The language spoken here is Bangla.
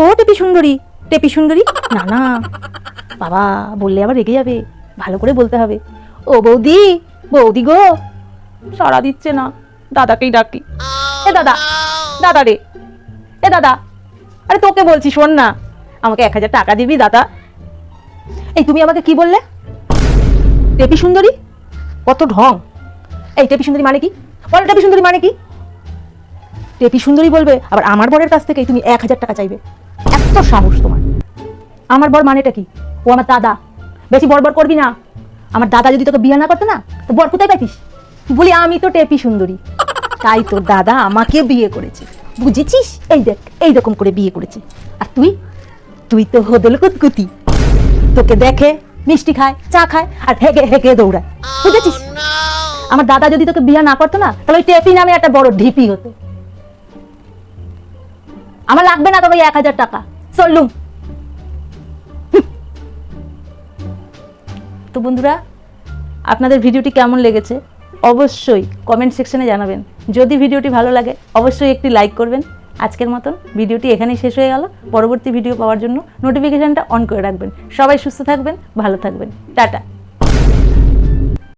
ও টেপি সুন্দরী, টেপি সুন্দরী। না না বাবা, বললে আবার রেগে যাবে, ভালো করে বলতে হবে। ও বৌদি, বৌদি গো। সাড়া দিচ্ছে না, দাদাকেই ডাকি। এ দাদা, দাদা রে, এ দাদা, আরে তোকে বলছি শোন না, আমাকে 1000 টাকা দিবি দাদা। এই তুমি আমাকে কি বললে? টেপি সুন্দরী? কত ঢং! এই টেপি সুন্দরী মানে কি? বল, টেপি সুন্দরী মানে কি? টেপি সুন্দরী বলবে, আবার আমার বরের কাছ থেকে তুমি 1000 টাকা চাইবে? এত সাহস তোমার! আমার বর মানেটা কি? ও আমার দাদা। বেশি বড় বড় করবি না। আমার দাদা যদি তোকে বিয়ে না করতো না, তো বর কোথায় পাইতিস? বলি আমি তো টেপি সুন্দরী, তাই তোর দাদা আমাকে বিয়ে করেছে, বুঝেছিস? এই দেখ, এইরকম করে বিয়ে করেছে। আর তুই, তুই তো হদল কুতকুতি। তোকে দেখে মিষ্টি খায়, চা খায়, আর হেগে হেগে দৌড়ায়, বুঝেছিস? আমার দাদা যদি তোকে বিয়ে না করতো না, তাহলে ওই টেপি নামে একটা বড় ঢিপি হতো। আমার লাগবে না তোর ওই 1000 টাকা, চললুম। তো বন্ধুরা, আপনাদের ভিডিওটি কেমন লেগেছে অবশ্যই কমেন্ট সেকশনে জানাবেন। যদি ভিডিওটি ভালো লাগে অবশ্যই একটি লাইক করবেন। আজকের মতন ভিডিওটি এখানেই শেষ হয়ে গেল। পরবর্তী ভিডিও পাওয়ার জন্য নোটিফিকেশনটা অন করে রাখবেন। সবাই সুস্থ থাকবেন, ভালো থাকবেন। টাটা।